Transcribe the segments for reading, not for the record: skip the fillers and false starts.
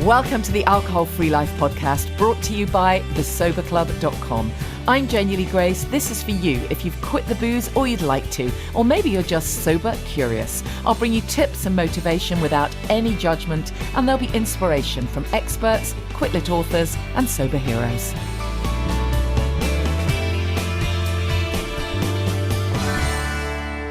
Welcome to the Alcohol Free Life podcast, brought to you by thesoberclub.com. I'm Janey Grace. This is for you if you've quit the booze or you'd like to, or maybe you're just sober curious. I'll bring you tips and motivation without any judgment, and there'll be inspiration from experts, quit-lit authors, and sober heroes.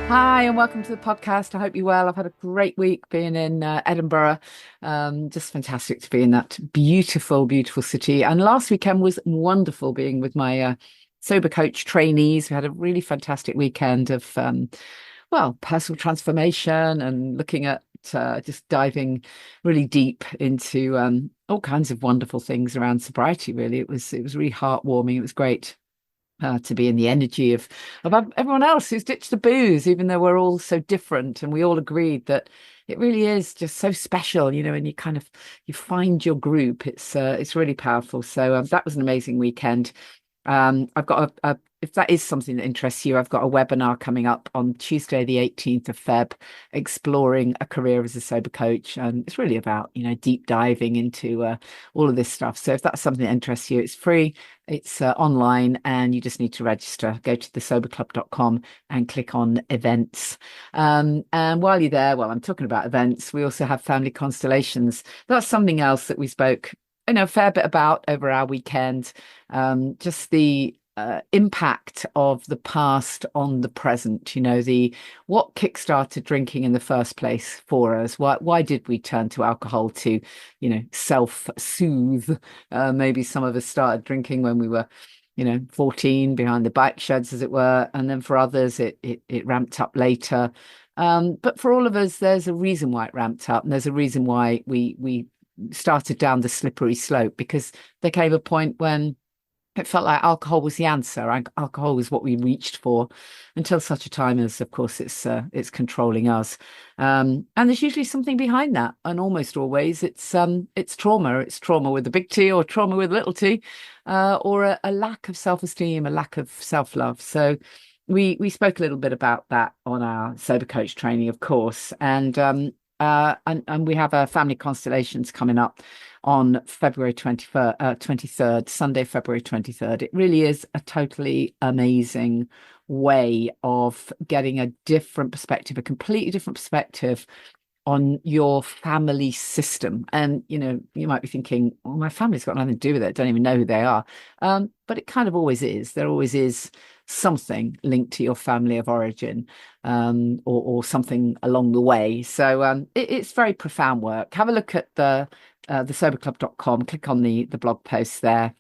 Hi, and welcome to the podcast. I hope you're well. I've had a great week being in Edinburgh. Just fantastic to be in that beautiful, beautiful city. And last weekend was wonderful being with my sober coach trainees. We had a really fantastic weekend of, personal transformation and looking at just diving really deep into all kinds of wonderful things around sobriety, really. It was really heartwarming. It was great. To be in the energy of everyone else who's ditched the booze, even though we're all so different, and we all agreed that it really is just so special, and you find your group. It's really powerful. So that was an amazing weekend. I've got if that is something that interests you, I've got a webinar coming up on Tuesday, the 18th of Feb, exploring a career as a sober coach. And it's really about, deep diving into all of this stuff. So if that's something that interests you, it's free, it's online, and you just need to register. Go to thesoberclub.com and click on events. And while you're there, I'm talking about events, we also have family constellations. That's something else that we spoke a fair bit about over our weekend. Just the impact of the past on the present, what kickstarted drinking in the first place for us. Why did we turn to alcohol to, self-soothe? Maybe some of us started drinking when we were 14 behind the bike sheds, as it were, and then for others it ramped up later. But for all of us, there's a reason why it ramped up, and there's a reason why we started down the slippery slope, because there came a point when it felt like alcohol was the answer. Alcohol was what we reached for, until such a time as, of course, it's controlling us. And there's usually something behind that, and almost always it's trauma. It's trauma with a big T, or trauma with a little t, or a lack of self-esteem, a lack of self-love. So we spoke a little bit about that on our sober coach training, of course, and we have a family constellations coming up on February 23rd, Sunday, February 23rd. It really is a totally amazing way of getting a different perspective, a completely different perspective on your family system. And, you might be thinking, well, my family's got nothing to do with it. I don't even know who they are. But it kind of always is. There always is something linked to your family of origin, or something along the way. So it's very profound work. Have a look at thesoberclub.com, click on the blog post there,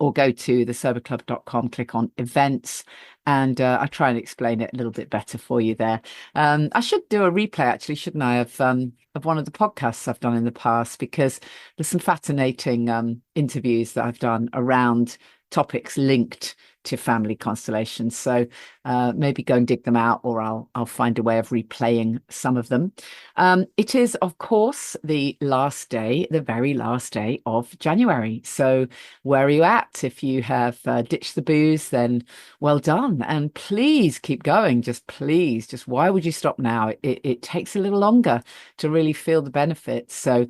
or go to thesoberclub.com, click on events, and I try and explain it a little bit better for you there. I should do a replay, actually, shouldn't I, of one of the podcasts I've done in the past, because there's some fascinating interviews that I've done around topics linked to family constellations. So maybe go and dig them out, or I'll find a way of replaying some of them. It is, of course, the very last day of January. So where are you at? If you have ditched the booze, then well done. And please keep going. Just why would you stop now? It takes a little longer to really feel the benefits. So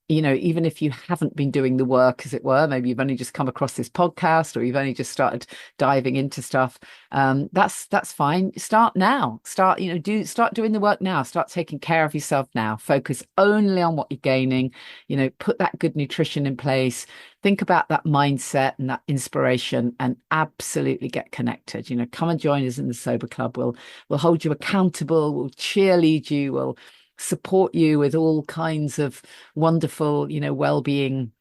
even if you haven't been doing the work, as it were, maybe you've only just come across this podcast, or you've only just started diving into stuff, that's fine. Start now. Start doing the work now. Start taking care of yourself now. Focus only on what you're gaining. Put that good nutrition in place. Think about that mindset and that inspiration, and absolutely get connected. Come and join us in the Sober Club. We'll hold you accountable. We'll cheerlead you. We'll support you with all kinds of wonderful, wellbeing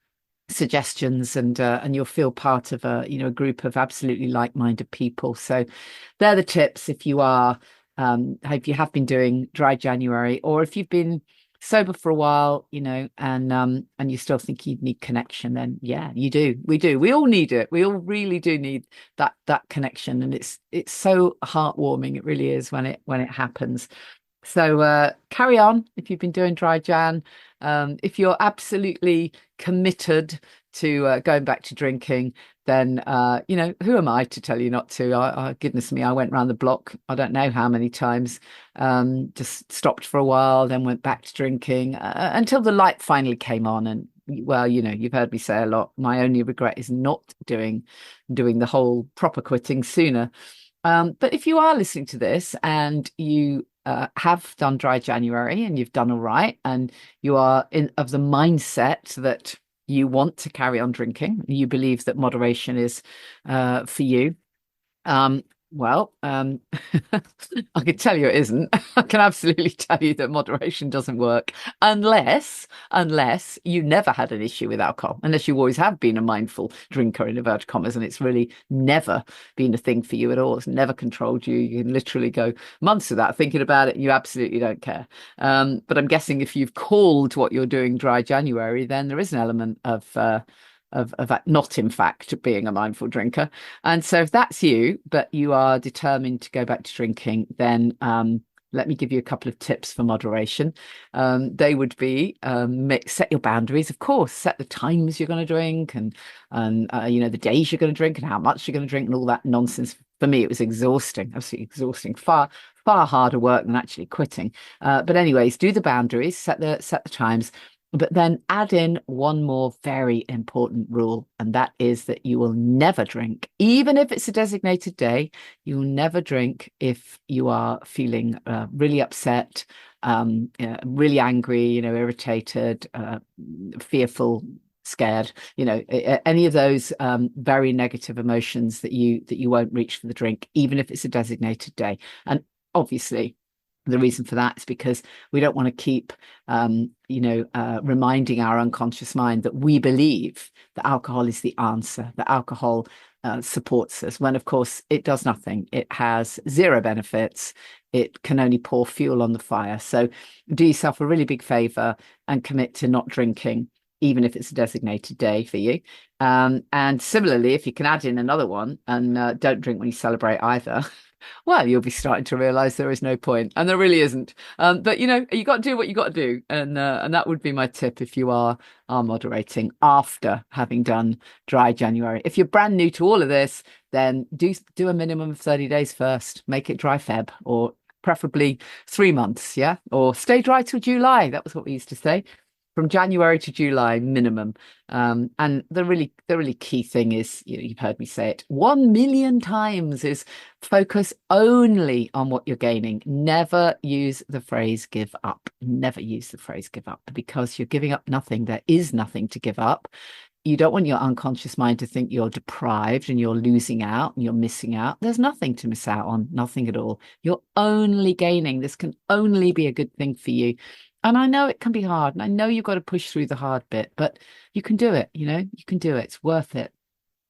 suggestions, and you'll feel part of a group of absolutely like-minded people. So they're the tips if you have been doing dry January, or if you've been sober for a while, and you still think you need connection, then yeah, you do. We all need it. We all really do need that connection, and it's so heartwarming. It really is when it happens. So carry on if you've been doing dry Jan. If you're absolutely committed to going back to drinking, then, who am I to tell you not to? Goodness me, I went round the block, I don't know how many times, just stopped for a while, then went back to drinking until the light finally came on. And well, you've heard me say a lot, my only regret is not doing the whole proper quitting sooner. But if you are listening to this and you have done dry January and you've done all right, and you are of the mindset that you want to carry on drinking, you believe that moderation is for you, um, well, I can tell you it isn't. I can absolutely tell you that moderation doesn't work unless you never had an issue with alcohol, unless you always have been a mindful drinker in inverted commas, and it's really never been a thing for you at all. It's never controlled you. You can literally go months without thinking about it, and you absolutely don't care. But I'm guessing if you've called what you're doing dry January, then there is an element of not in fact being a mindful drinker. And so if that's you, but you are determined to go back to drinking, then let me give you a couple of tips for moderation. They would be set your boundaries, of course, set the times you're going to drink, and the days you're going to drink and how much you're going to drink and all that nonsense. For me, it was exhausting, absolutely exhausting, far harder work than actually quitting. But anyways, do the boundaries, set the times. But then add in one more very important rule, and that is that you will never drink, even if it's a designated day. You'll never drink if you are feeling really upset, really angry, irritated, fearful, scared, any of those very negative emotions that you won't reach for the drink, even if it's a designated day. And obviously, the reason for that is because we don't want to keep, reminding our unconscious mind that we believe that alcohol is the answer, that alcohol supports us, when of course it does nothing. It has zero benefits. It can only pour fuel on the fire. So do yourself a really big favor and commit to not drinking, even if it's a designated day for you. And similarly, if you can add in another one and don't drink when you celebrate either, well, you'll be starting to realize there is no point, and there really isn't. But you got to do what you got to do, and that would be my tip if you are moderating after having done dry January. If you're brand new to all of this, then do a minimum of 30 days first. Make it dry Feb, or preferably 3 months, yeah, or stay dry till July. That was what we used to say. From January to July minimum. And the really key thing is, you've heard me say it 1 million times, is focus only on what you're gaining. Never use the phrase give up. Never use the phrase give up, because you're giving up nothing. There is nothing to give up. You don't want your unconscious mind to think you're deprived and you're losing out and you're missing out. There's nothing to miss out on, nothing at all. You're only gaining. This can only be a good thing for you. And I know it can be hard, and I know you've got to push through the hard bit, but you can do it. You can do it. It's worth it.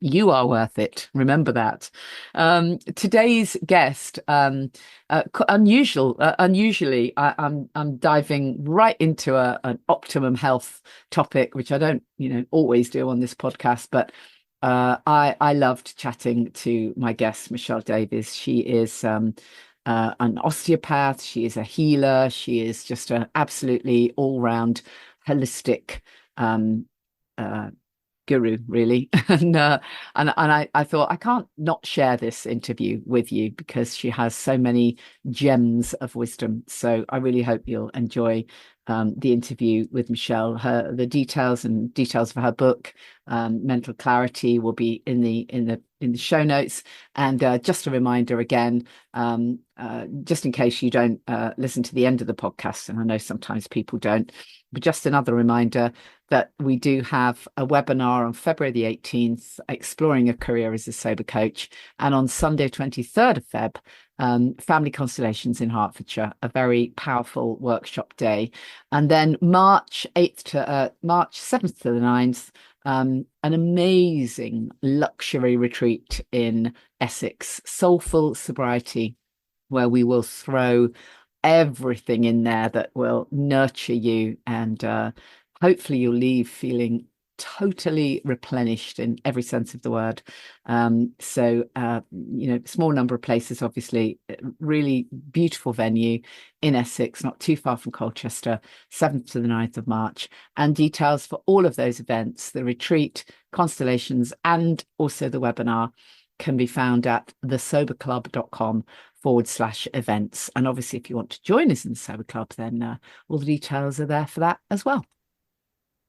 You are worth it. Remember that. Today's guest, unusually, I'm diving right into an optimum health topic, which I don't, always do on this podcast, but I loved chatting to my guest, Michelle Davies. She is an osteopath. She is a healer. She is just an absolutely all-round holistic guru, really. and I thought, I can't not share this interview with you, because she has so many gems of wisdom. So I really hope you'll enjoy the interview with Michelle. The details of her book, Mental Clarity, will be in the show notes. And just a reminder again, just in case you don't listen to the end of the podcast, and I know sometimes people don't, but just another reminder that we do have a webinar on February the 18th, Exploring a Career as a Sober Coach, and on Sunday, 23rd of Feb, Family Constellations in Hertfordshire, a very powerful workshop day. And then March 7th to the 9th, an amazing luxury retreat in Essex, Soulful, Sobriety, where we will throw everything in there that will nurture you, and hopefully you'll leave feeling totally replenished in every sense of the word. So small number of places, obviously. Really beautiful venue in Essex, not too far from Colchester, 7th to the 9th of March. And details for all of those events, the retreat, Constellations, and also the webinar, can be found at thesoberclub.com/events. And obviously, if you want to join us in the Sober Club, then all the details are there for that as well.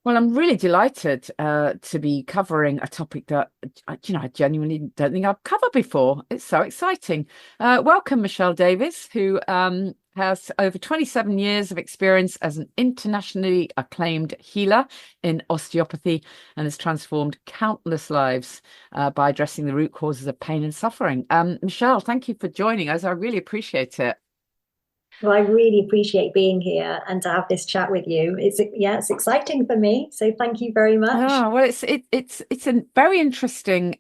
Well, I'm really delighted to be covering a topic that I genuinely don't think I've covered before. It's so exciting. Welcome, Michelle Davies, who has over 27 years of experience as an internationally acclaimed healer in osteopathy and has transformed countless lives by addressing the root causes of pain and suffering. Michelle, thank you for joining us. I really appreciate it. Well, I really appreciate being here and to have this chat with you. It's exciting for me. So thank you very much. Oh, well, it's a very interesting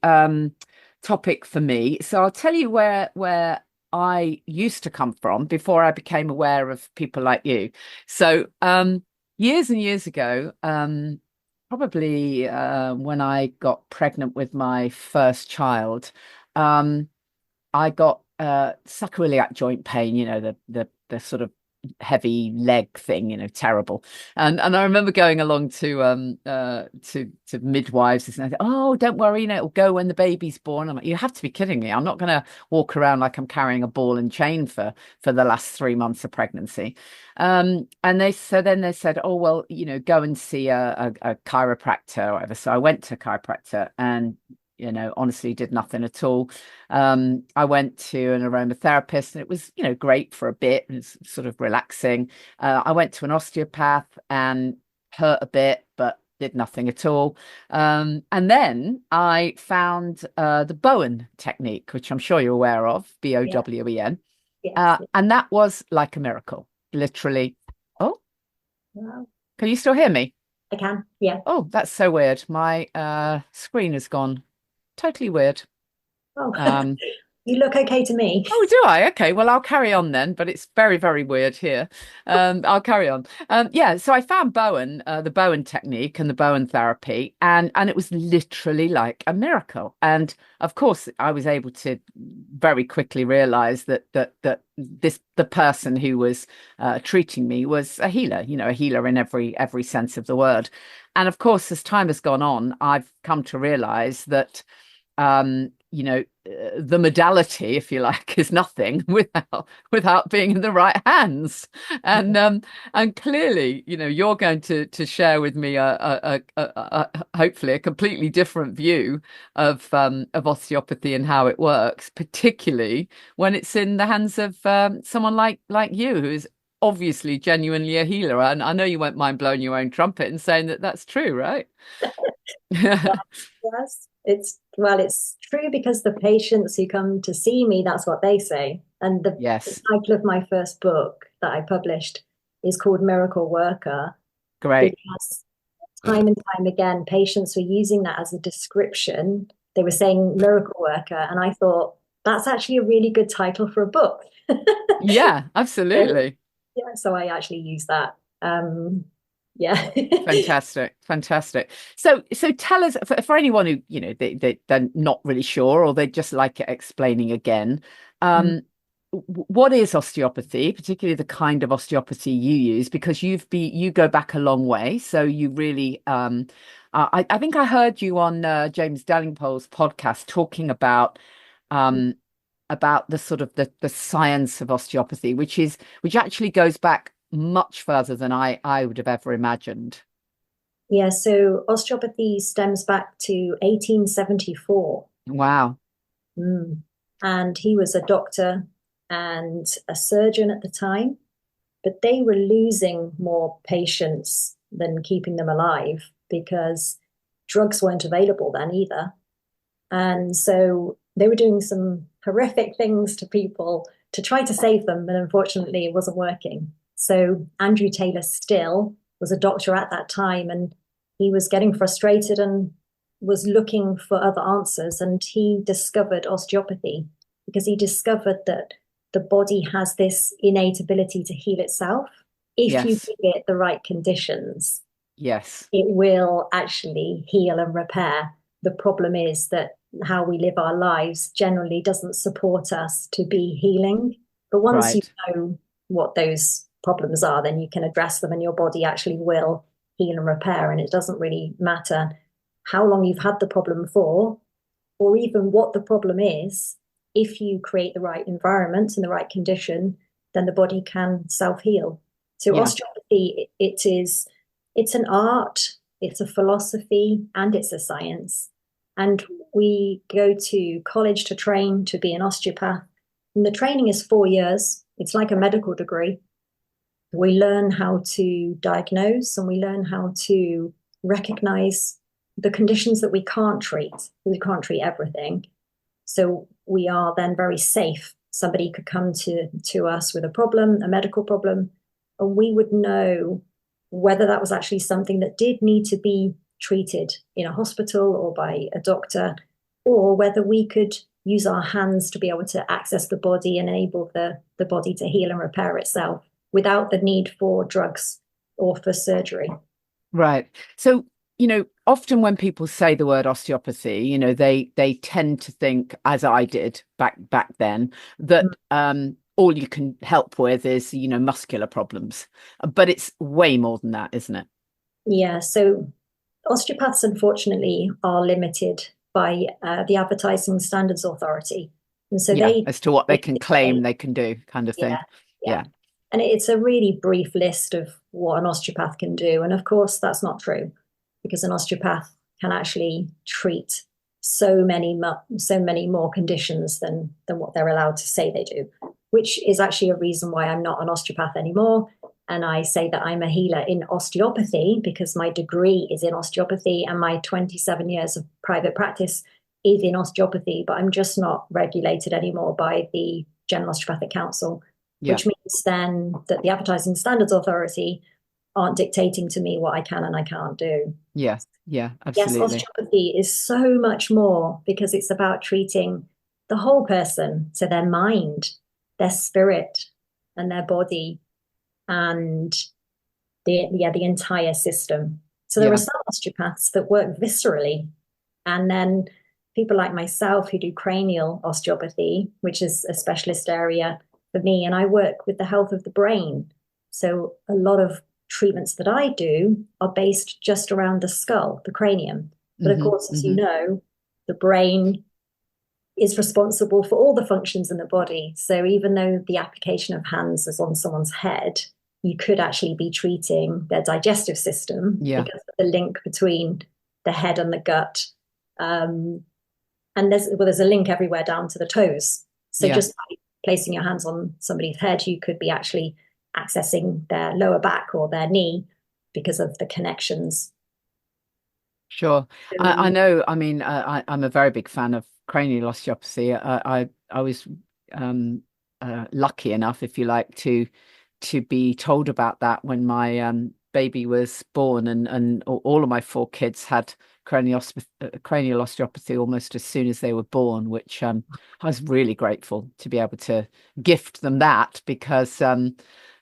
topic for me. So I'll tell you where I used to come from before I became aware of people like you. So years and years ago, probably when I got pregnant with my first child, um, I got sacroiliac joint pain, the sort of heavy leg thing, terrible. And I remember going along to midwives and saying, "Oh, don't worry, it'll go when the baby's born." I'm like, "You have to be kidding me. I'm not going to walk around like I'm carrying a ball and chain for the last 3 months of pregnancy." And then they said, "Oh, well, go and see a chiropractor or whatever." So I went to a chiropractor and honestly did nothing at all. I went to an aromatherapist and it was, great for a bit. It was sort of relaxing. I went to an osteopath and hurt a bit, but did nothing at all. And then I found the Bowen technique, which I'm sure you're aware of, Yeah, Bowen. yes. And that was like a miracle, literally. Oh, Wow. can you still hear me? I can. Yeah. Oh, that's so weird. My screen has gone totally weird. Oh, Um, you look okay to me. Oh, do I? Okay, well, I'll carry on then, but it's very, very weird here. I'll carry on. Yeah, so I found Bowen, the Bowen technique and the Bowen therapy, and it was literally like a miracle. And of course, I was able to very quickly realize that the person who was treating me was a healer, a healer in every sense of the word. And of course, as time has gone on, I've come to realize that the modality, if you like, is nothing without being in the right hands. And clearly, you're going to share with me hopefully a completely different view of osteopathy and how it works, particularly when it's in the hands of someone like you, who is obviously genuinely a healer. And I know you won't mind blowing your own trumpet and saying that that's true, right? Yes, it's true because the patients who come to see me, that's what they say. And the Yes, title of my first book that I published is called Miracle Worker great. because time and time again, patients were using that as a description. They were saying miracle worker, and I thought that's actually a really good title for a book. Yeah, So, absolutely. yeah, so I actually use that. Yeah. Fantastic, fantastic. So tell us for anyone who, they're not really sure or they just like it explaining again, what is osteopathy, particularly the kind of osteopathy you use, because you go back a long way. So you really I think I heard you on James Dallingpole's podcast talking um about the sort of the science of osteopathy, which actually goes back much further than I would have ever imagined. Yeah, so osteopathy stems back to 1874. Wow. Mm. And he was a doctor and a surgeon at the time, but they were losing more patients than keeping them alive because drugs weren't available then either. And so they were doing some horrific things to people to try to save them, but unfortunately it wasn't working. So Andrew Taylor Still was a doctor at that time and he was getting frustrated and was looking for other answers. And he discovered osteopathy because he discovered that the body has this innate ability to heal itself. If you Yes. give it the right conditions, Yes. it will actually heal and repair. The problem is that how we live our lives generally doesn't support us to be healing. But once you Right. know what those problems are, then you can address them and your body actually will heal and repair. And it doesn't really matter how long you've had the problem for, or even what the problem is. If you create the right environment and the right condition, then the body can self heal. So Yeah. osteopathy, it's an art. It's a philosophy and it's a science. And we go to college to train to be an osteopath. And the training is 4 years. It's like a medical degree. We learn how to diagnose and we learn how to recognize the conditions that we can't treat. We can't treat everything. So we are then very safe. Somebody could come to us with a problem, a medical problem, and we would know whether that was actually something that did need to be treated in a hospital or by a doctor, or whether we could use our hands to be able to access the body and enable the body to heal and repair itself without the need for drugs or for surgery. Right. So, often when people say the word osteopathy, they tend to think, as I did back then, that all you can help with is, muscular problems. But it's way more than that, isn't it? Yeah. So osteopaths, unfortunately, are limited by the Advertising Standards Authority. And so Yeah, they as to what they can claim say, they can do, kind of thing. yeah, yeah. Yeah. And it's a really brief list of what an osteopath can do. And of course, that's not true because an osteopath can actually treat so many more conditions than what they're allowed to say they do, which is actually a reason why I'm not an osteopath anymore. And I say that I'm a healer in osteopathy because my degree is in osteopathy and my 27 years of private practice is in osteopathy, but I'm just not regulated anymore by the General Osteopathic Council, Yeah. which means then that the Advertising Standards Authority aren't dictating to me what I can and I can't do. Yeah. Yeah, Yes, absolutely. osteopathy is so much more because it's about treating the whole person, so their mind, their spirit, and their body, and the entire system. So there are Yeah. some osteopaths that work viscerally, and then people like myself who do cranial osteopathy, which is a specialist area for me, and I work with the health of the brain. So a lot of treatments that I do are based just around the skull, the cranium. But of Hmm. course, as you Hmm. know, the brain is responsible for all the functions in the body. So even though the application of hands is on someone's head, you could actually be treating their digestive system Yeah. because of the link between the head and the gut. And there's a link everywhere down to the toes. So Yeah. just by placing your hands on somebody's head, you could be actually accessing their lower back or their knee because of the connections. Sure. I know. I mean, I'm a very big fan of cranial osteopathy. I was lucky enough, if you like, to be told about that when my baby was born, and all of my four kids had cranial osteopathy almost as soon as they were born, which I was really grateful to be able to gift them that because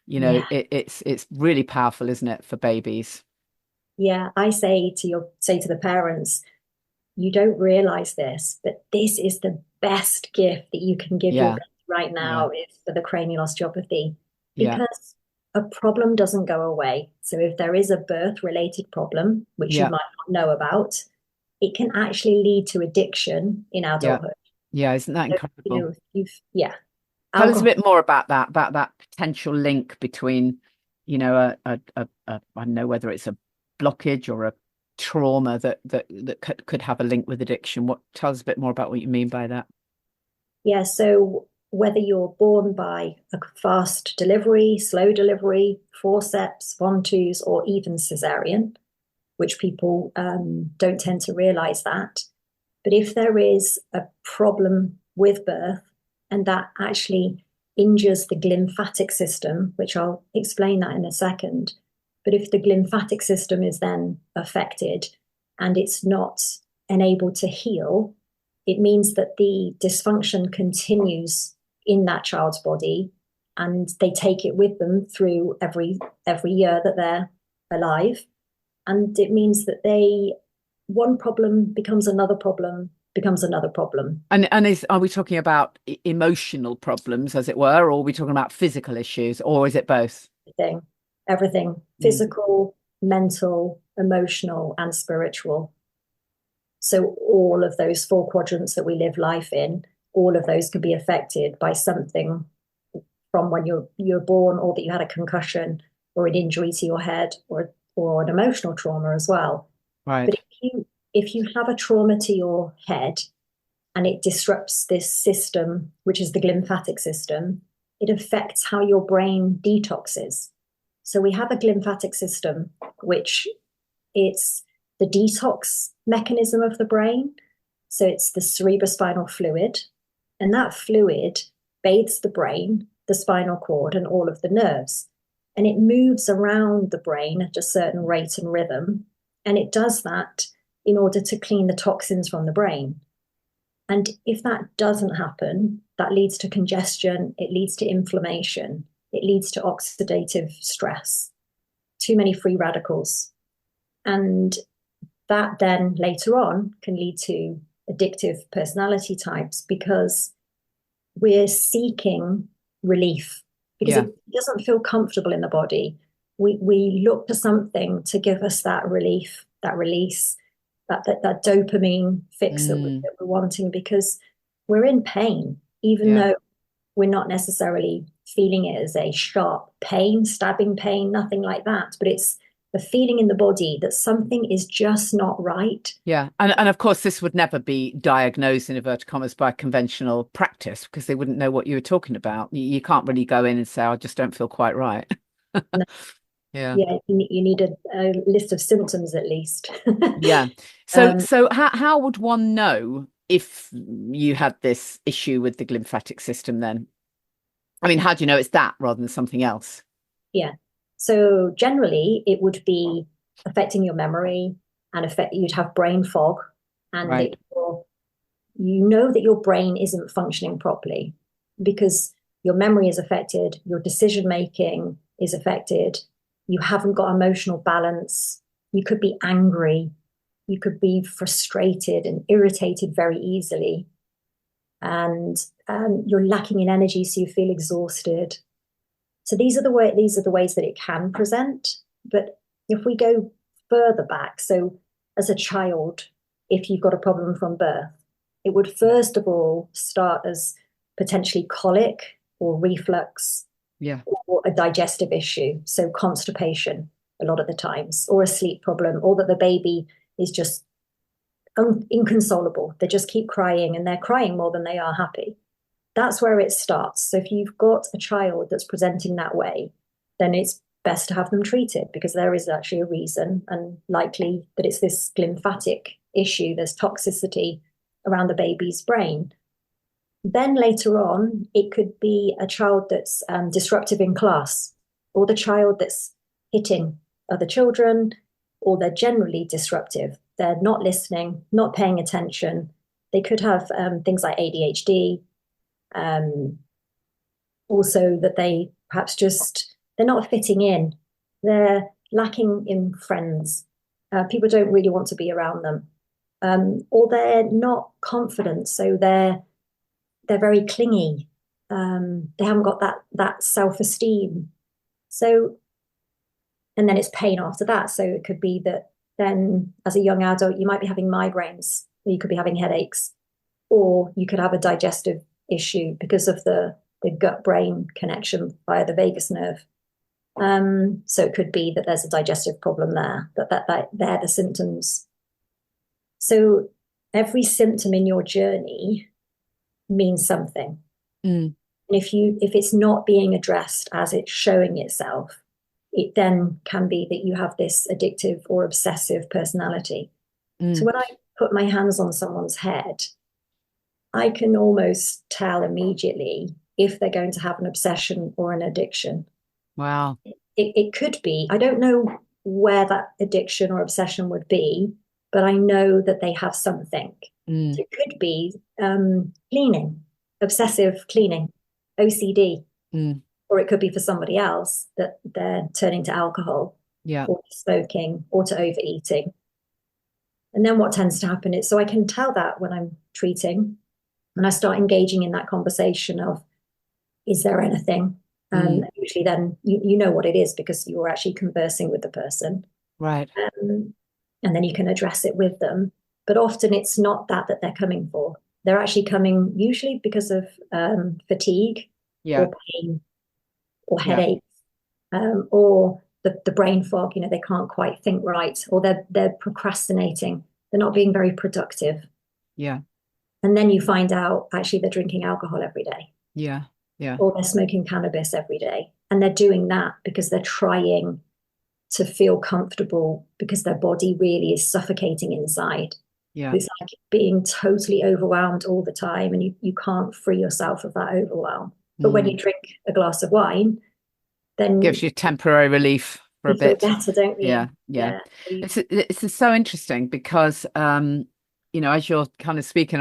Yeah. it's really powerful, isn't it, for babies? Yeah. I say to the parents, you don't realize this, but this is the best gift that you can give your Yeah. baby right Yeah. now is for the cranial osteopathy Yeah. because a problem doesn't go away. So if there is a birth related problem, which you Yeah. might not know about, it can actually lead to addiction in Yeah. adulthood. Yeah. Isn't that So, incredible? yeah, Tell us a alcohol. bit more about that potential link between, I don't know whether it's a blockage or a trauma that could have a link with addiction. Tell us a bit more about what you mean by that. Yeah, so whether you're born by a fast delivery, slow delivery, forceps, Von-2s, or even cesarean, which people don't tend to realize that. But if there is a problem with birth and that actually injures the glymphatic system, which I'll explain that in a second, but if the glymphatic system is then affected and it's not enabled to heal, it means that the dysfunction continues in that child's body and they take it with them through every year that they're alive. And it means that one problem becomes another problem, becomes another problem. And are we talking about emotional problems, as it were, or are we talking about physical issues, or is it both? Everything, Mm. physical, mental, emotional, and spiritual. So all of those four quadrants that we live life in, all of those can be affected by something from when you're born, or that you had a concussion, or an injury to your head, or or an emotional trauma as well. But Right. if you have a trauma to your head and it disrupts this system, which is the glymphatic system, it affects how your brain detoxes. So we have a glymphatic system, which it's the detox mechanism of the brain. So it's the cerebrospinal fluid, and that fluid bathes the brain, the spinal cord, and all of the nerves. And it moves around the brain at a certain rate and rhythm. And it does that in order to clean the toxins from the brain. And if that doesn't happen, that leads to congestion, it leads to inflammation, it leads to oxidative stress, too many free radicals. And that then later on can lead to addictive personality types because we're seeking relief because Yeah. it doesn't feel comfortable in the body. We look for something to give us that relief, that release, that dopamine fix Mm, that we're wanting because we're in pain, even yeah. though we're not necessarily feeling it as a sharp pain, stabbing pain, nothing like that. But it's the feeling in the body that something is just not right. Yeah. And of course, this would never be diagnosed in inverted commas by conventional practice because they wouldn't know what you were talking about. You can't really go in and say, I just don't feel quite right. Yeah. Yeah, you need a list of symptoms at least. Yeah. So um, so how would one know if you had this issue with the glymphatic system then? I mean, how do you know it's that rather than something else? yeah. So generally, it would be affecting your memory and affect you'd have brain fog, and Right. you know that your brain isn't functioning properly because your memory is affected, your decision making is affected, you haven't got emotional balance, you could be angry, you could be frustrated and irritated very easily, and you're lacking in energy, so you feel exhausted. So these are the ways that it can present. But if we go further back, so as a child, if you've got a problem from birth, it would first of all start as potentially colic or reflux Yeah. or a digestive issue, so constipation a lot of the times, or a sleep problem, or that the baby is just inconsolable. They just keep crying and they're crying more than they are happy. That's where it starts. So if you've got a child that's presenting that way, then it's best to have them treated because there is actually a reason and likely that it's this glymphatic issue. There's toxicity around the baby's brain. Then later on, it could be a child that's disruptive in class, or the child that's hitting other children, or they're generally disruptive. They're not listening, not paying attention. They could have things like ADHD, um, also that they perhaps just they're not fitting in, they're lacking in friends, people don't really want to be around them, or they're not confident, so they're very clingy, they haven't got that self-esteem. So and then it's pain after that, so it could be that then as a young adult you might be having migraines, or you could be having headaches, or you could have a digestive issue because of the gut brain connection via the vagus nerve. So it could be that there's a digestive problem there, that they're the symptoms. So every symptom in your journey means something. Mm, And if it's not being addressed as it's showing itself, it then can be that you have this addictive or obsessive personality. So mm. when I put my hands on someone's head, I can almost tell immediately if they're going to have an obsession or an addiction. Wow. It could be, I don't know where that addiction or obsession would be, but I know that they have something. Mm, So it could be cleaning, obsessive cleaning, OCD, mm. or it could be for somebody else that they're turning to alcohol Yeah. or to smoking or to overeating. And then what tends to happen is, so I can tell that when I'm treating, and I start engaging in that conversation of, is there anything? Mm. Usually then you know what it is because you're actually conversing with the person. Right. Um, and then you can address it with them. But often it's not that they're coming for. They're actually coming usually because of fatigue Yeah. or pain or Yeah. headache, or the brain fog, they can't quite think right, or they're procrastinating, they're not being very productive. Yeah. And then you find out actually they're drinking alcohol every day, Yeah. Yeah. or they're smoking cannabis every day. And they're doing that because they're trying to feel comfortable, because their body really is suffocating inside. Yeah. It's like being totally overwhelmed all the time, and you can't free yourself of that overwhelm. But when you Mm. drink a glass of wine, then Gives you temporary relief for a you feel bit. better, don't Yeah, you? yeah. Yeah. It's so interesting because as you're kind of speaking,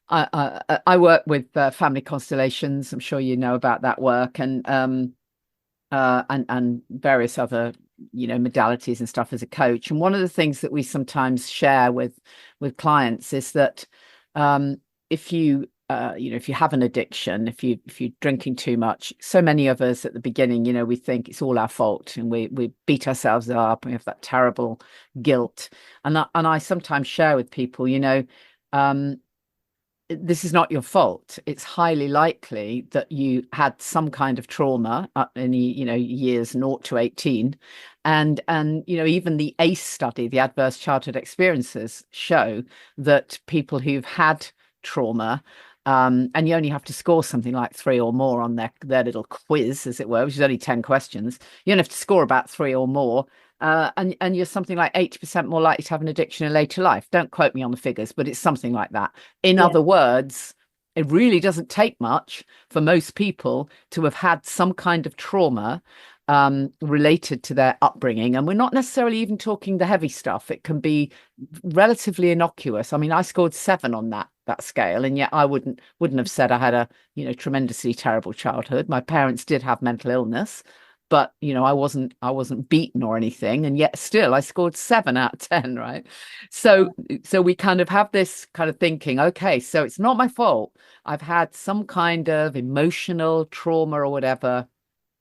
I work with family constellations. I'm sure you know about that work, and various other modalities and stuff as a coach. And one of the things that we sometimes share with clients is that if you if you have an addiction, if you're drinking too much, so many of us at the beginning, we think it's all our fault, and we beat ourselves up, and we have that terrible guilt. And I sometimes share with people, um, this is not your fault. It's highly likely that you had some kind of trauma in the, years 0 to 18. And even the ACE study, the adverse childhood experiences, show that people who've had trauma, and you only have to score something like 3 or more on their little quiz, as it were, which is only 10 questions. You only have to score about 3 or more, and you're something like 80% more likely to have an addiction in later life. Don't quote me on the figures, but it's something like that. In Yeah. other words, it really doesn't take much for most people to have had some kind of trauma related to their upbringing. And we're not necessarily even talking the heavy stuff. It can be relatively innocuous. I mean, I scored 7 on that scale, and yet I wouldn't have said I had a tremendously terrible childhood. My parents did have mental illness, but I wasn't beaten or anything, and yet still I scored 7 out of 10, right? So we kind of have this kind of thinking, okay, so it's not my fault. I've had some kind of emotional trauma or whatever,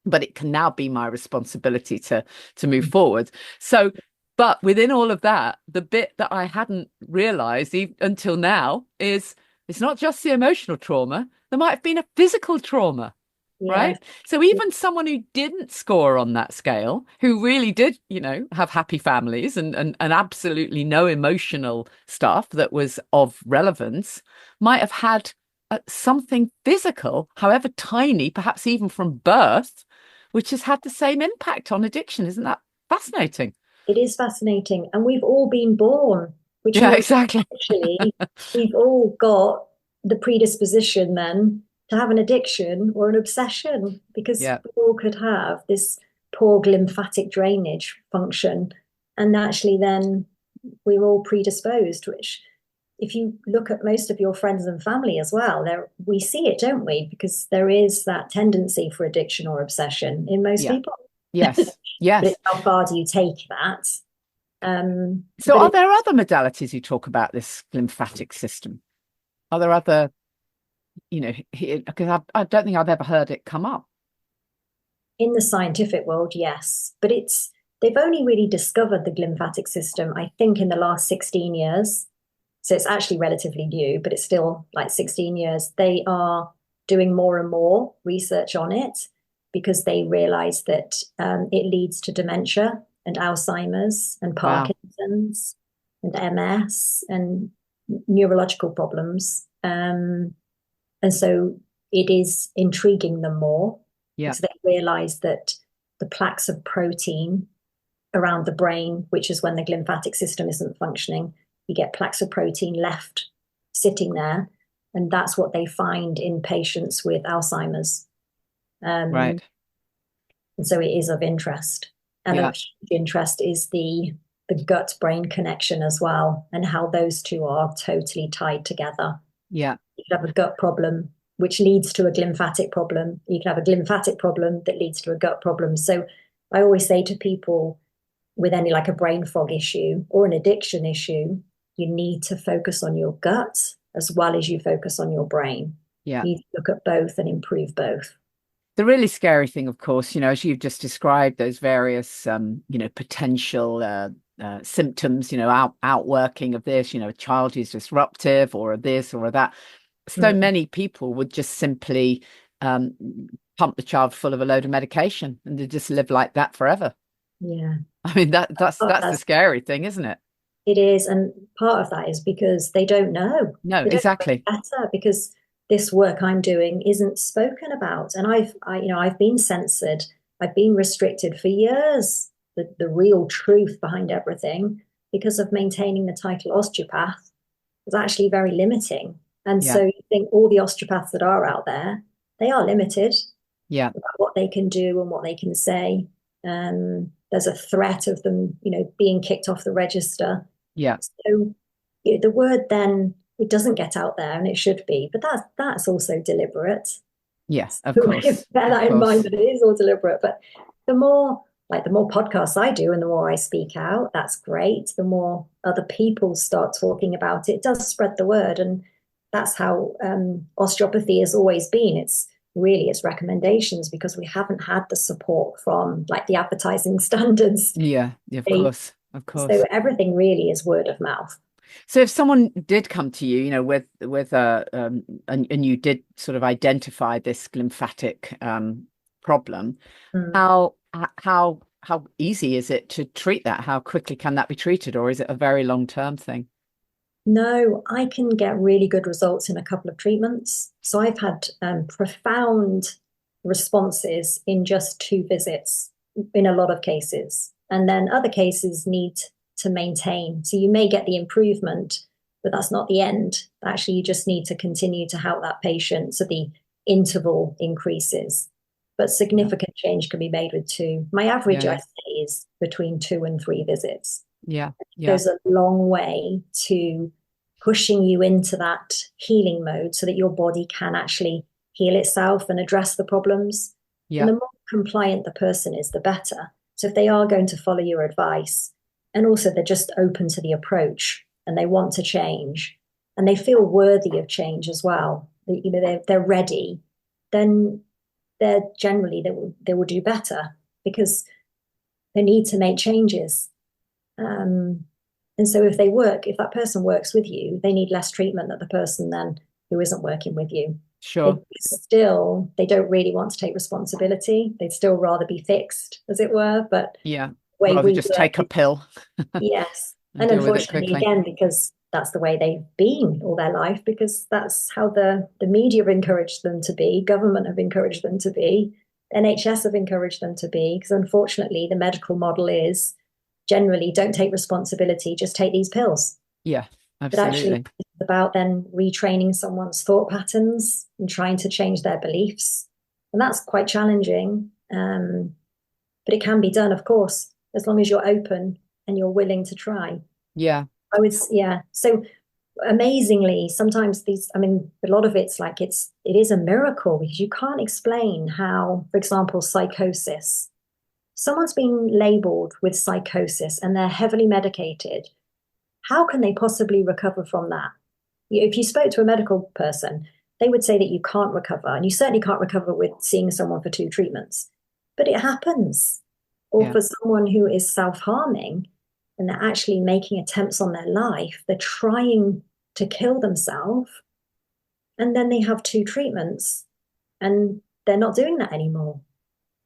but it can now be my responsibility to move forward. So, but within all of that, the bit that I hadn't realized until now is it's not just the emotional trauma. There might have been a physical trauma, Yeah. right? So even someone who didn't score on that scale, who really did, have happy families and absolutely no emotional stuff that was of relevance, might have had something physical, however tiny, perhaps even from birth, which has had the same impact on addiction. Isn't that fascinating? It is fascinating. And we've all been born, which Yeah, means exactly. actually we've all got the predisposition then to have an addiction or an obsession, because Yeah, we all could have this poor lymphatic drainage function. And actually, then we're all predisposed, which, if you look at most of your friends and family as well, there we see it, don't we? Because there is that tendency for addiction or obsession in most yeah, people. yes, But yes. it's how far do you take that? So But are there other modalities you talk about this lymphatic system? Are there other, because I don't think I've ever heard it come up. in the scientific world, yes. But they've only really discovered the lymphatic system, I think, in the last 16 years. So it's actually relatively new, but it's still like 16 years. They are doing more and more research on it because they realize that it leads to dementia and Alzheimer's and Wow. Parkinson's and MS and neurological problems. And so it is intriguing them more Yeah. because they realize that the plaques of protein around the brain, which is when the lymphatic system isn't functioning, you get plaques of protein left sitting there. And that's what they find in patients with Alzheimer's. Um, Right. and so it is of interest. And Yeah. of interest is the gut brain connection as well, and how those two are totally tied together. Yeah. You could have a gut problem, which leads to a lymphatic problem. You can have a lymphatic problem that leads to a gut problem. So I always say to people with any like a brain fog issue or an addiction issue, you need to focus on your gut as well as you focus on your brain. Yeah. You need to look at both and improve both. The really scary thing, of course, as you've just described, those various, potential symptoms, outworking of this, a child who's disruptive or a this or a that. So Mm. many people would just simply pump the child full of a load of medication and they just live like that forever. Yeah. I mean, that's the That's scary thing, isn't it? it is, and part of that is because they don't know. No, They don't know exactly. better because this work I'm doing isn't spoken about. And I've been censored. I've been restricted for years. The real truth behind everything, because of maintaining the title osteopath, was actually very limiting. And Yeah. so you think all the osteopaths that are out there, they are limited Yeah. about what they can do and what they can say. There's a threat of them, being kicked off the register. Yeah. So the word then it doesn't get out there, and it should be, but that's also deliberate. Yeah. Of So course. bear Of that in mind course. that it is all deliberate. But the more podcasts I do and the more I speak out, that's great. The more other people start talking about it, it does spread the word, and that's how osteopathy has always been. It's recommendations because we haven't had the support from like the advertising standards. Yeah. Yeah. Of They, course. Of so course. everything really is word of mouth. So if someone did come to you, with and you did sort of identify this lymphatic problem, Mm. how easy is it to treat that? How quickly can that be treated, or is it a very long-term thing? No, I can get really good results in a couple of treatments. So I've had profound responses in just 2 visits in a lot of cases. And then other cases need to maintain. So you may get the improvement, but that's not the end. Actually, you just need to continue to help that patient so the interval increases. But Yeah. significant change can be made with two. My Yeah. average, I Yeah. say, is between 2 and 3 visits. Yeah. Yeah. Goes a long way to pushing you into that healing mode so that your body can actually heal itself and address the problems. And Yeah. the more compliant the person is, the better. So if they are going to follow your advice, and also they're just open to the approach and they want to change and they feel worthy of change as well, they're ready, then they will do better because they need to make changes. Um, and so if that person works with you, they need less treatment than the person then who isn't working with you. Sure. They don't really want to take responsibility. They'd still rather be fixed, as it were. But Yeah. the way Rather we just work take a pill yes. and And deal with it unfortunately, quickly. again, because that's the way they've been all their life, because that's how the media have encouraged them to be, government have encouraged them to be, NHS have encouraged them to be, because unfortunately, the medical model is generally don't take responsibility, just take these pills. Yeah. But actually, Absolutely. it's about then retraining someone's thought patterns and trying to change their beliefs. And that's quite challenging. But it can be done, of course, as long as you're open and you're willing to try. Yeah. Yeah. So amazingly, sometimes a lot of it's like it is a miracle because you can't explain how, for example, psychosis. Someone's been labeled with psychosis and they're heavily medicated. How can they possibly recover from that? If you spoke to a medical person, they would say that you can't recover, and you certainly can't recover with seeing someone for 2 treatments. But it happens. Or Yeah. for someone who is self-harming and they're actually making attempts on their life, they're trying to kill themselves, and then they have 2 treatments and they're not doing that anymore.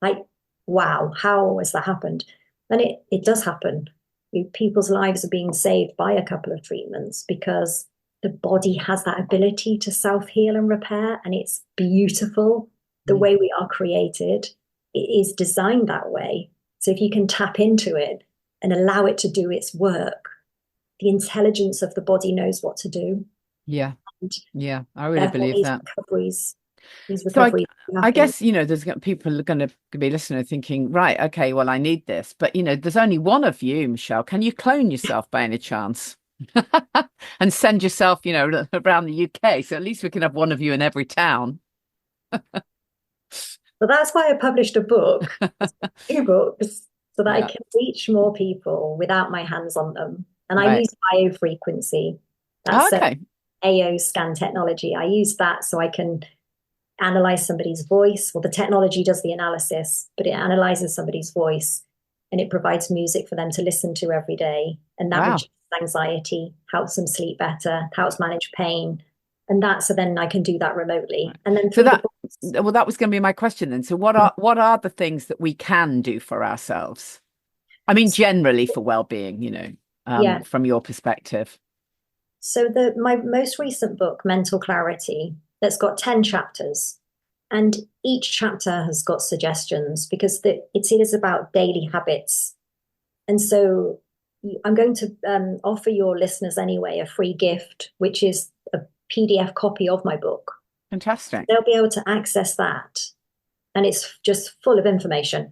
Like, wow, how has that happened? And it does happen. People's lives are being saved by a couple of treatments because the body has that ability to self-heal and repair, and it's beautiful. The Mm. way we are created, it is designed that way. So if you can tap into it and allow it to do its work, the intelligence of the body knows what to do. Yeah. And Yeah. I really therefore believe that. these So recoveries I happen. guess, people are going to be listening thinking, right, okay, well, I need this. But, there's only one of you, Michelle. Can you clone yourself by any chance? And send yourself, around the UK. So at least we can have one of you in every town. But that's why I published a book, 2 books, so that I Yeah. can reach more people without my hands on them. And I Right. use biofrequency. Oh, That's okay. AO scan technology. I use that so I can analyze somebody's voice. Well, the technology does the analysis, but it analyzes somebody's voice and it provides music for them to listen to every day. And that Wow. reduces anxiety, helps them sleep better, helps manage pain. And so then I can do that remotely. Right. And then So through the that book, well, that was going to be my question then. So what are the things that we can do for ourselves? I mean, generally for well-being, Yeah. from your perspective. So my most recent book, Mental Clarity, that's got 10 chapters, and each chapter has got suggestions because it is about daily habits. And so I'm going to offer your listeners anyway a free gift, which is a PDF copy of my book. Fantastic. They'll be able to access that, and it's just full of information.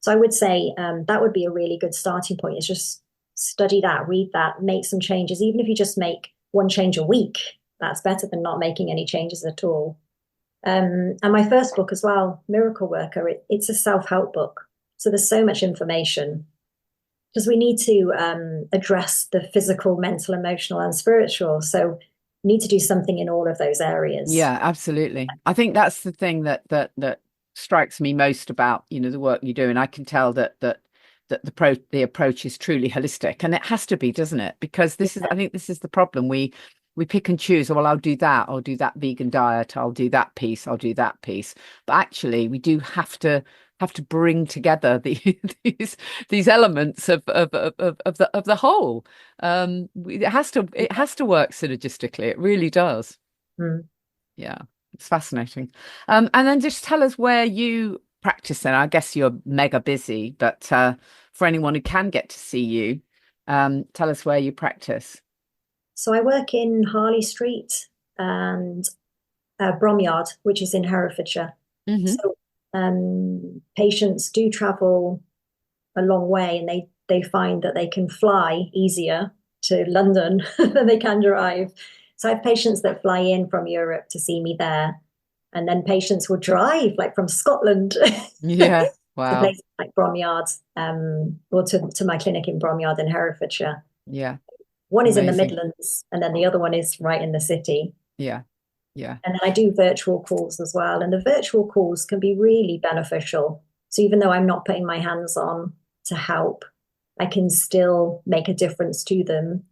So I would say that would be a really good starting point. Is just study that, read that, make some changes. Even if you just make one change a week, that's better than not making any changes at all. And my first book as well, Miracle Worker, it's a self-help book. So there's so much information because we need to address the physical, mental, emotional, and spiritual. So we need to do something in all of those areas. Yeah, absolutely. I think that's the thing that strikes me most about, the work you do. And I can tell that the approach is truly holistic, and it has to be, doesn't it? Because I think this is the problem. We pick and choose. Well, I'll do that vegan diet, I'll do that piece, I'll do that piece. But actually, we do have to bring together these elements of the whole. It has to work synergistically. It really does. Mm. Yeah, it's fascinating. And then just tell us where you practice then. I guess you're mega busy, but for anyone who can get to see you, tell us where you practice. So I work in Harley Street and Bromyard, which is in Herefordshire. Hmm. So patients do travel a long way, and they find that they can fly easier to London than they can drive. So I have patients that fly in from Europe to see me there, and then patients will drive like from Scotland Yeah. to Wow. places like Bromyard, or to my clinic in Bromyard in Herefordshire. Yeah. One is in the Amazing. Midlands, and then the other one is right in the city. Yeah. Yeah. And then I do virtual calls as well. And the virtual calls can be really beneficial. So even though I'm not putting my hands on to help, I can still make a difference to them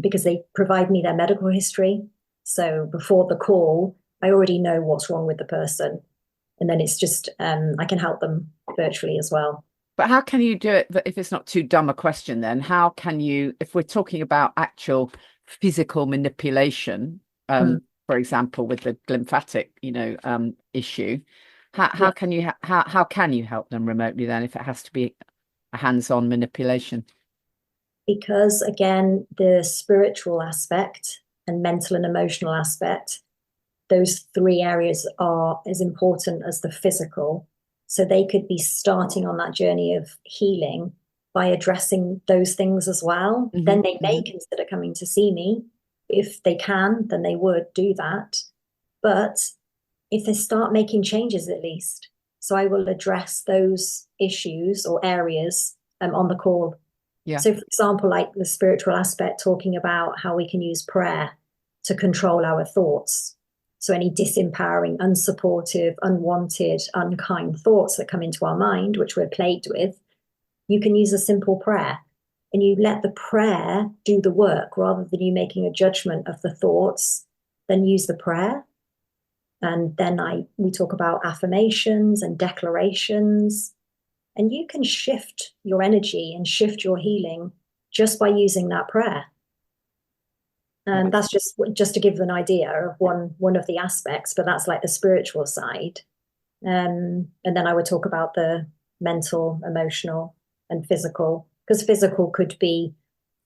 because they provide me their medical history. So before the call, I already know what's wrong with the person. And then it's just, I can help them virtually as well. But how can you do it if it's not too dumb a question then? How can you, if we're talking about actual physical manipulation, Mm. for example, with the glymphatic, issue, how Yeah. can you how can you help them remotely then if it has to be a hands-on manipulation? Because again, the spiritual aspect and mental and emotional aspect, those three areas are as important as the physical. So they could be starting on that journey of healing by addressing those things as well. Hmm. Then they may Hmm. consider coming to see me. If they can, then they would do that. But if they start making changes, at least. So I will address those issues or areas on the call. Yeah. So, for example, like the spiritual aspect, talking about how we can use prayer to control our thoughts. So, any disempowering, unsupportive, unwanted, unkind thoughts that come into our mind, which we're plagued with, you can use a simple prayer, and you let the prayer do the work rather than you making a judgment of the thoughts. Then use the prayer. And then we talk about affirmations and declarations, and you can shift your energy and shift your healing just by using that prayer. And Yes. that's just to give an idea of one of the aspects, but that's like the spiritual side. And then I would talk about the mental, emotional, and physical, because physical could be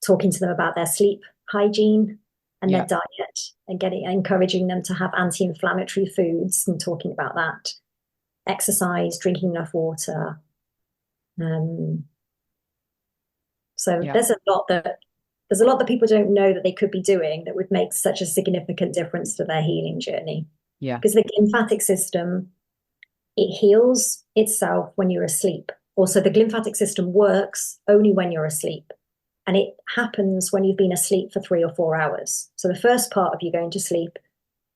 talking to them about their sleep hygiene and their Yeah. diet, and encouraging them to have anti-inflammatory foods and talking about that. Exercise, drinking enough water. Um, so Yeah. there's a lot that people don't know that they could be doing that would make such a significant difference to their healing journey. Yeah. Because the lymphatic system, it heals itself when you're asleep. Also, the lymphatic system works only when you're asleep. And it happens when you've been asleep for 3 or 4 hours. So the first part of you going to sleep,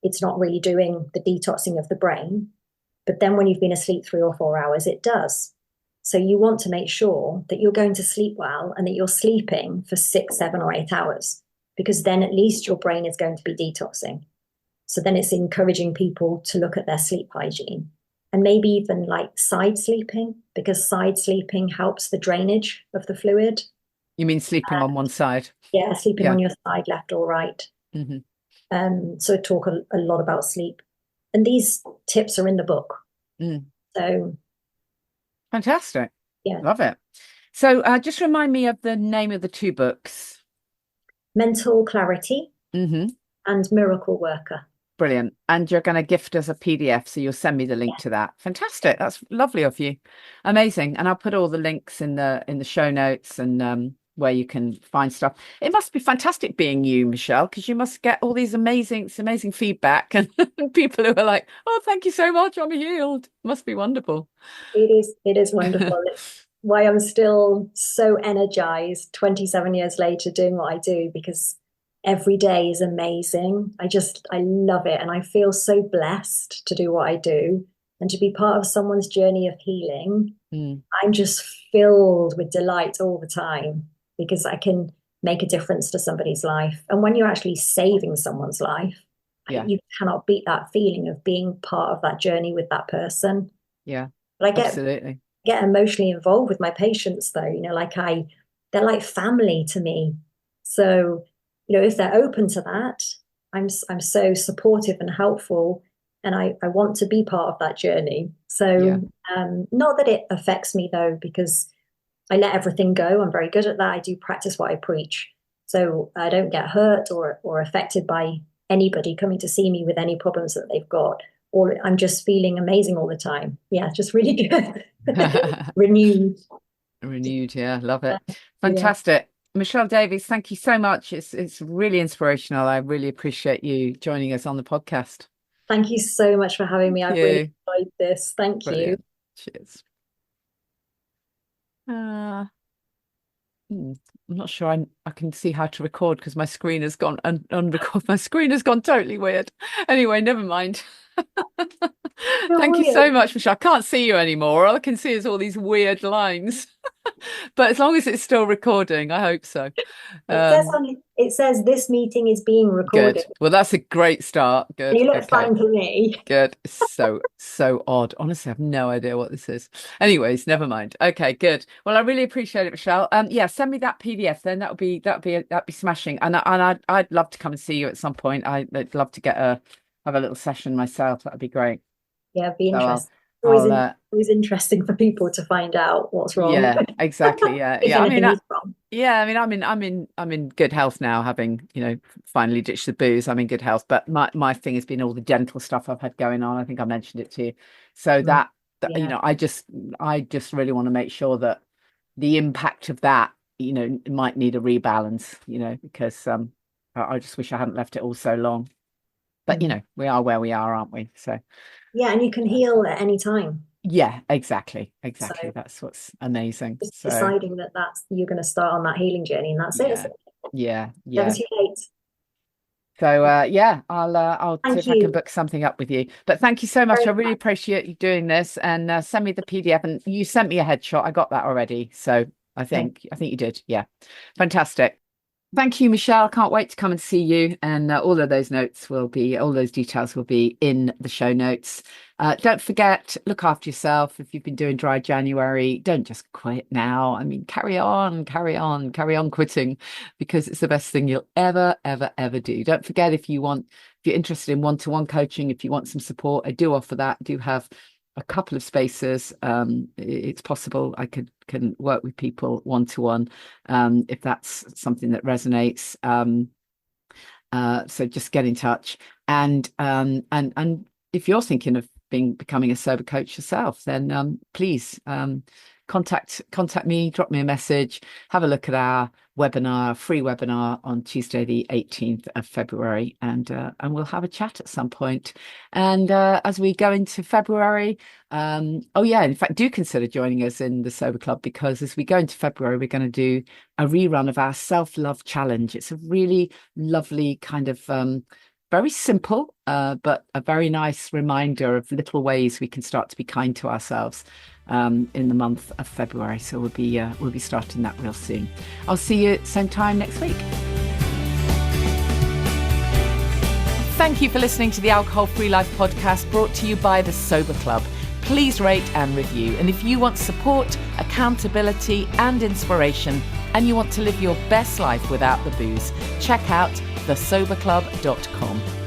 it's not really doing the detoxing of the brain. But then when you've been asleep 3 or 4 hours, it does. So you want to make sure that you're going to sleep well and that you're sleeping for 6, 7, or 8 hours, because then at least your brain is going to be detoxing. So then it's encouraging people to look at their sleep hygiene and maybe even like side sleeping, because side sleeping helps the drainage of the fluid. You mean sleeping on one side? Yeah, sleeping Yeah. on your side, left or right. Mm-hmm. So I talk a lot about sleep. And these tips are in the book. Mm. So Fantastic. yeah, Love it. So just remind me of the name of the two books. Mental Clarity Mm-hmm. and Miracle Worker. Brilliant. And you're going to gift us a PDF, so you'll send me the link to that. Fantastic. That's lovely of you. Amazing. And I'll put all the links in the show notes and where you can find stuff. It must be fantastic being you, Michelle, because you must get all these amazing feedback and people who are like, "Oh, thank you so much. I'm healed." Must be wonderful. It is wonderful. It's why I'm still so energized 27 years later doing what I do, because every day is amazing. I love it. And I feel so blessed to do what I do and to be part of someone's journey of healing. Mm, I'm just filled with delight all the time because I can make a difference to somebody's life. And when you're actually saving someone's life, yeah, you cannot beat that feeling of being part of that journey with that person. yeah, But I absolutely. get emotionally involved with my patients though, they're like family to me. So, if they're open to that, I'm so supportive and helpful, and I want to be part of that journey. Yeah, So, not that it affects me though, because I let everything go. I'm very good at that. I do practice what I preach. So I don't get hurt or affected by anybody coming to see me with any problems that they've got. Or I'm just feeling amazing all the time. Yeah, just really good. Renewed. renewed. Yeah, love it. Yeah. Fantastic. Michelle Davies, thank you so much. It's really inspirational. I really appreciate you joining us on the podcast. Thank you so much for having me. Thank I've really you. enjoyed this. Thank you. Brilliant. Cheers. Uh, I'm not sure I can see how to record because my screen has gone unrecord. My screen has gone totally weird. Anyway, never mind. So Thank you weird. so much, Michelle. I can't see you anymore. All I can see is all these weird lines. But as long as it's still recording, I hope so. Um, It says this meeting is being recorded. good. Well, that's a great start. Good. You look Okay. fine to me. Good. So odd. Honestly, I have no idea what this is. Anyways, never mind. Okay, good. Well, I really appreciate it, Michelle. Yeah, send me that PDF then. That'd be smashing. And I'd love to come and see you at some point. I'd love to have a little session myself. That'd be great. Yeah, it'd be So interesting. I'll Always interesting for people to find out what's wrong, yeah, exactly. Yeah. if Yeah. I mean, anything is wrong. yeah, I mean, I'm in good health now, having, finally ditched the booze. I'm in good health, but my thing has been all the dental stuff I've had going on. I think I mentioned it to you. So Mm, that yeah, I just really want to make sure that the impact of that, might need a rebalance, because I just wish I hadn't left it all so long. But mhm. we are where we are, aren't we? So Yeah, and you can heal at any time. yeah, exactly. So That's what's amazing. just So deciding that you're going to start on that healing journey, and that's it. yeah, It's yeah, never yeah. too late. So yeah, I'll see Thank if I can you book something up with you. But thank you so much. very I really much. appreciate you doing this, and send me the PDF. And you sent me a headshot. I got that already. So I Okay. think I think you did. Yeah, fantastic. Thank you, Michelle. Can't wait to come and see you. And all those details will be in the show notes. Don't forget, look after yourself. If you've been doing dry January, don't just quit now. I mean, carry on, carry on, carry on quitting, because it's the best thing you'll ever, ever, ever do. Don't forget, if you're interested in one-to-one coaching, if you want some support, I do offer that. I do have a couple of spaces. It's possible I can work with people one-to-one, if that's something that resonates. So just get in touch. And if you're thinking of becoming a sober coach yourself, then please contact me, drop me a message, have a look at our free webinar on Tuesday, the 18th of February, and we'll have a chat at some point. And as we go into February, oh yeah, in fact, do consider joining us in the Sober Club, because as we go into February, we're going to do a rerun of our self-love challenge. It's a really lovely kind of very simple, but a very nice reminder of little ways we can start to be kind to ourselves in the month of February. So we'll be starting that real soon. I'll see you same time next week. Thank you for listening to the Alcohol Free Life podcast, brought to you by the Sober Club. Please rate and review. And if you want support, accountability and inspiration, and you want to live your best life without the booze, check out thesoberclub.com.